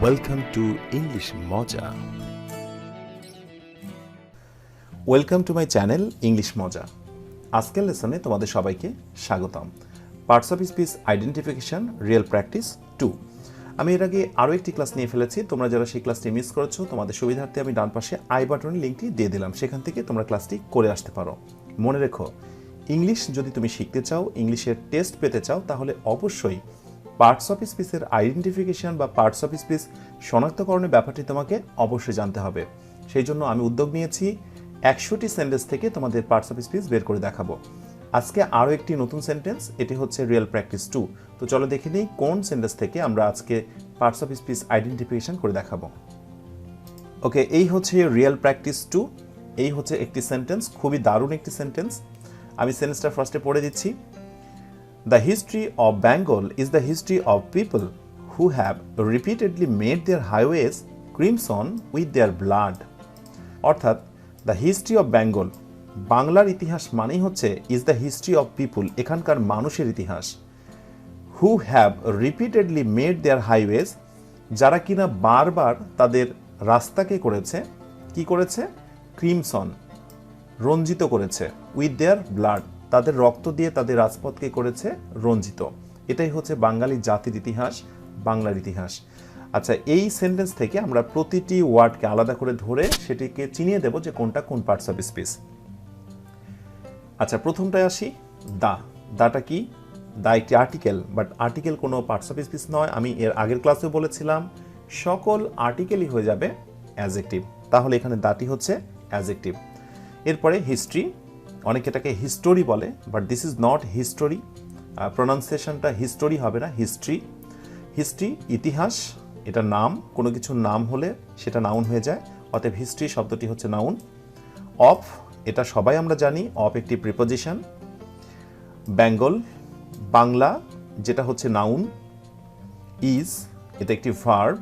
Welcome to English Moja. Welcome to my channel English মজা। আজকের লেসনে তোমাদের সবাইকে স্বাগতম। Parts of speech identification real practice 2। আমি এর আগে আরও একটি ক্লাস নিয়ে ফেলেছি। তোমরা যারা সেই ক্লাসটি মিস করেছো, তোমাদের সুবিধার্থে আমি ডান পাশে আই বাটনের লিঙ্কটি দিয়ে দিলাম, সেখান থেকে তোমরা ক্লাসটি করে আসতে পারো। মনে রেখো, ইংলিশ যদি তুমি শিখতে চাও, ইংলিশের টেস্ট পেতে চাও, তাহলে অবশ্যই পার্টস অফ স্পিচের আইডেন্টিফিকেশন বা পার্টস অফ স্পিচ শনাক্তকরণের ব্যাপারটি তোমাকে অবশ্যই জানতে হবে। সেই জন্য আমি উদ্যোগ নিয়েছি 100টি সেন্টেন্স থেকে তোমাদের পার্টস অফ স্পিচ বের করে দেখাবো। আজকে আরও একটি নতুন সেন্টেন্স, এটি হচ্ছে রিয়েল প্র্যাকটিস 2। তো চলো দেখে নিই কোন সেন্টেন্স থেকে আমরা আজকে পার্টস অফ স্পিচ আইডেন্টিফিকেশন করে দেখাবো। ওকে, এই হচ্ছে রিয়েল প্র্যাকটিস 2। এই হচ্ছে একটি সেন্টেন্স, খুবই দারুণ একটি সেন্টেন্স। আমি সেন্টেন্সটা ফার্স্টে পড়ে দিচ্ছি। The history of Bengal is the history of people who have repeatedly made their highways crimson with their blood. অর্থাৎ দ্য হিস্ট্রি অফ বেঙ্গল, বাংলার ইতিহাস মানেই হচ্ছে is the history of people, এখানকার মানুষের ইতিহাস। Who have repeatedly made their highways, যারা কিনা বারবার তাদের রাস্তাকে করেছে, কি করেছে? ক্রিমসন, রঞ্জিত করেছে। উইথ দেয়ার ব্লাড, তাদের রক্ত দিয়ে তাদের রাজপথকে করেছে রঞ্জিত। এটাই হচ্ছে বাঙালি জাতির ইতিহাস, বাংলার ইতিহাস। আচ্ছা, এই সেন্টেন্স থেকে আমরা প্রতিটি ওয়ার্ডকে আলাদা করে ধরে সেটিকে চিনিয়ে দেব যে কোনটা কোন পার্টস অফ স্পিচ। আচ্ছা, প্রথমটায় আসি। দাটা কি? দা একটি আর্টিকেল, বাট আর্টিকেল কোনো পার্টস অফ স্পিচ নয়। আমি এর আগের ক্লাসেও বলেছিলাম সকল আর্টিকেলই হয়ে যাবে অ্যাডজেক্টিভ, তাহলে এখানে দাটি হচ্ছে অ্যাডজেক্টিভ। এরপরে হিস্ট্রি, অনেকে এটাকে হিস্টোরি বলে, but this is not history, প্রোনাউন্সিয়েশনটা হিস্টোরি হবে না, হিস্ট্রি। হিস্ট্রি ইতিহাস, এটা নাম, কোনো কিছুর নাম হলে সেটা নাউন হয়ে যায়, অতএব হিস্ট্রি শব্দটি হচ্ছে নাউন। অফ, এটা সবাই আমরা জানি, অফ একটি প্রিপোজিশন। বেঙ্গল, বাংলা, যেটা হচ্ছে নাউন। ইজ, এটা একটি ভার্ব,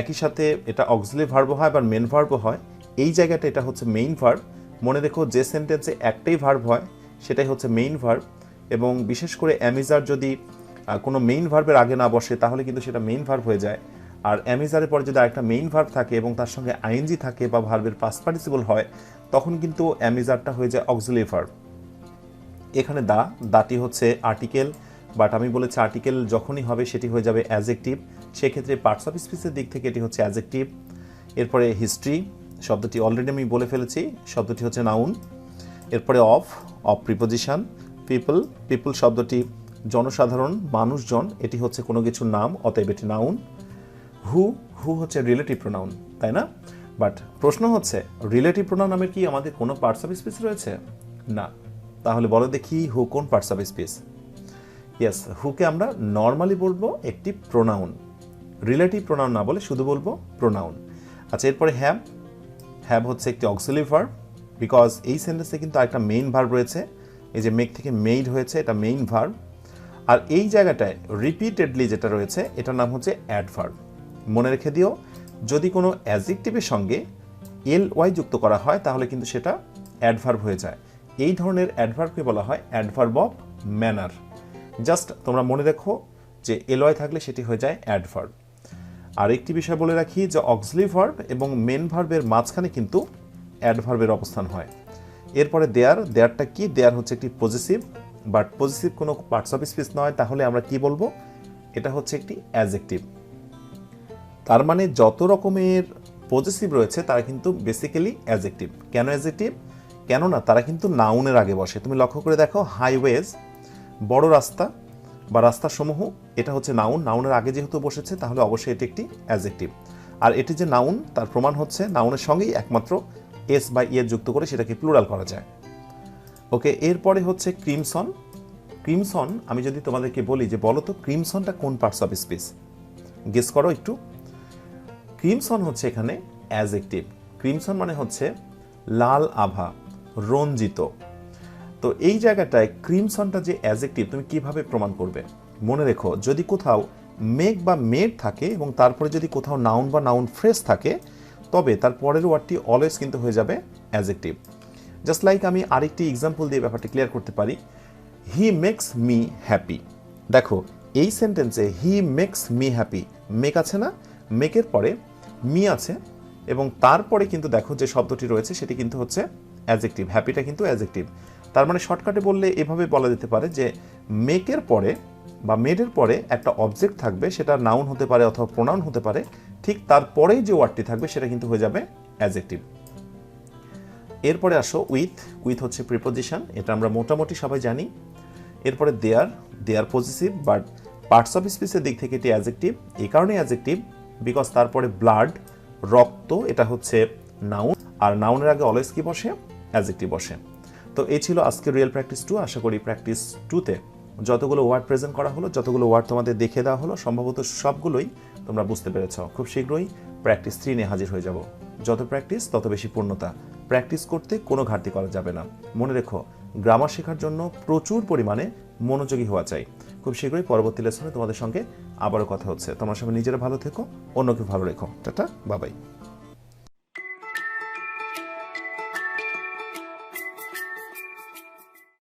একই সাথে এটা অক্সিলারি ভার্বও হয়, আবার মেন ভার্বও হয়। এই জায়গাটা এটা হচ্ছে মেইন ভার্ব। মনে রেখো, যে সেন্টেন্সে একটাই ভার্ব হয় সেটাই হচ্ছে মেইন ভার্ব, এবং বিশেষ করে অ্যামিজার যদি কোনো মেইন ভার্বের আগে না বসে তাহলে কিন্তু সেটা মেইন ভার্ব হয়ে যায়। আর অ্যামিজারের পরে যদি আরেকটা মেইন ভার্ব থাকে এবং তার সঙ্গে আইএনজি থাকে বা ভার্বের পাস্ট পার্টিসিপল হয়, তখন কিন্তু অ্যামিজারটা হয়ে যায় অক্সিলারি ভার্ব। এখানে দাটি হচ্ছে আর্টিকেল, বাট আমি বলেছি আর্টিকেল যখনই হবে সেটি হয়ে যাবে অ্যাডজেক্টিভ। সেক্ষেত্রে পার্টস অফ স্পিচের দিক থেকে এটি হচ্ছে অ্যাডজেক্টিভ। এরপরে হিস্ট্রি শব্দটি অলরেডি আমি বলে ফেলেছি, শব্দটি হচ্ছে নাউন। এরপরে অফ প্রিপোজিশন। পিপল শব্দটি জনসাধারণ, মানুষজন, এটি হচ্ছে কোনো কিছুর নাম, অতএব এটি নাউন। হু হচ্ছে রিলেটিভ প্রোনাউন, তাই না? বাট প্রশ্ন হচ্ছে, রিলেটিভ প্রোনাউন নামের কি আমাদের কোনো পার্টস অফ স্পিচ রয়েছে? না। তাহলে বলো দেখি হু কোন পার্টস অফ স্পিচ? ইয়েস, হুকে আমরা নর্মালি বলবো একটি প্রোনাউন, রিলেটিভ প্রোনাউন না বলে শুধু বলবো প্রোনাউন। আচ্ছা, এরপরে হ্যাভ হচ্ছে একটি অক্সিলারি ভার্ব, বিকজ এই সেন্টেন্সে কিন্তু একটা মেইন ভার্ব রয়েছে। এই যে মেক থেকে মেইড হয়েছে, এটা মেইন ভার্ব। আর এই জায়গাটায় রিপিটেডলি যেটা রয়েছে এটার নাম হচ্ছে অ্যাডভার্ব। মনে রেখে দিও, যদি কোনো অ্যাডজেক্টিভের সঙ্গে ly যুক্ত করা হয় তাহলে কিন্তু সেটা অ্যাডভার্ব হয়ে যায়। এই ধরনের অ্যাডভার্বকে বলা হয় অ্যাডভার্ব অফ ম্যানার। জাস্ট তোমরা মনে রেখো যে ly থাকলে সেটি হয়ে যায় অ্যাডভার্ব। আর একটি বিষয় বলে রাখি যে অক্সিলারি ভার্ব এবং মেন ভার্বের মাঝখানে কিন্তু অ্যাডভার্বের অবস্থান হয়। এরপরে দেয়ারটা কি? দেয়ার হচ্ছে একটি পজিটিভ, বাট পজিটিভ কোনো পার্টস অফ স্পিচ নয়, তাহলে আমরা কি বলবো? এটা হচ্ছে একটি অ্যাডজেক্টিভ। তার মানে যত রকমের পজিটিভ রয়েছে তারা কিন্তু বেসিক্যালি অ্যাডজেক্টিভ। কেন অ্যাডজেক্টিভ? কেননা তারা কিন্তু নাউনের আগে বসে। তুমি লক্ষ্য করে দেখো, হাইওয়েজ, বড় রাস্তা বা রাস্তাসমূহ, এটা হচ্ছে নাউন। নাউনের আগে যেহেতু বসেছে তাহলে অবশ্যই এটি একটি অ্যাডজেক্টিভ। আর এটি যে নাউন তার প্রমাণ হচ্ছে নাউনের সঙ্গেই একমাত্র এস বা ইয়ে যুক্ত করে সেটাকে প্লুরাল করা যায়। ওকে, এরপরে হচ্ছে ক্রিমসন। ক্রিমসন আমি যদি তোমাদেরকে বলি যে বলো তো ক্রিমসনটা কোন পার্টস অফ স্পিচ, গেস করো একটু। ক্রিমসন হচ্ছে এখানে অ্যাডজেক্টিভ। ক্রিমসন মানে হচ্ছে লাল আভা, রঞ্জিত। তো এই জায়গাটায় ক্রিমসনটা যে অ্যাডজেক্টিভ তুমি কিভাবে প্রমাণ করবে? মনে রেখো, যদি কোথাও মেক বা মেড থাকে এবং তারপরে যদি কোথাও নাউন বা নাউন ফ্রেজ থাকে, তবে তার পরের ওয়ার্ডটি অলওয়েজ কিন্তু হয়ে যাবে অ্যাডজেক্টিভ। জাস্ট লাইক আমি আরেকটি এক্সাম্পল দিয়ে ব্যাপারটা ক্লিয়ার করতে পারি। He makes me happy. দেখো, এই সেন্টেন্সে he makes me happy, make আছে না, মেকের পরে মি আছে এবং তারপরে কিন্তু দেখো যে শব্দটি রয়েছে সেটি কিন্তু হচ্ছে অ্যাডজেক্টিভ, হ্যাপিটা কিন্তু অ্যাডজেক্টিভ। তার মানে শর্টকাটে বললে এভাবে বলা যেতে পারে যে মেকের পরে বা মেডের পরে একটা অবজেক্ট থাকবে, সেটা নাউন হতে পারে অথবা প্রোনাউন হতে পারে, ঠিক তারপরেই যে ওয়ার্ডটি থাকবে সেটা কিন্তু হয়ে যাবে অ্যাডজেক্টিভ। এরপরে আসো উইথ, উইথ হচ্ছে প্রিপোজিশন, এটা আমরা মোটামুটি সবাই জানি। এরপরে দেয়ার পজিটিভ, বাট পার্টস অফ স্পিচের দিক থেকে এটি অ্যাডজেক্টিভ। এই কারণে অ্যাডজেক্টিভ বিকজ তারপরে ব্লাড, রক্ত, এটা হচ্ছে নাউন, আর নাউনের আগে অলওয়েজ কি বসে? অ্যাডজেক্টিভ বসে। তো এই ছিল আজকে রিয়েল প্র্যাকটিস 2। আশা করি প্র্যাকটিস 2তে যতগুলো ওয়ার্ড প্রেজেন্ট করা হলো, যতগুলো ওয়ার্ড তোমাদের দেখে দেওয়া হলো, সম্ভবত সবগুলোই তোমরা বুঝতে পেরেছ। খুব শীঘ্রই প্র্যাকটিস 3 নিয়ে হাজির হয়ে যাব। যত প্র্যাকটিস তত বেশি পূর্ণতা। প্র্যাকটিস করতে কোনো ঘাটতি করা যাবে না। মনে রেখো, গ্রামার শেখার জন্য প্রচুর পরিমাণে মনোযোগী হওয়া চাই। খুব শীঘ্রই পরবর্তী লেসনে তোমাদের সঙ্গে আবারও কথা হচ্ছে। তোমরা সবাই নিজেরা ভালো থেকো, অন্যকে ভালো রেখো। টাটা, বাবাই।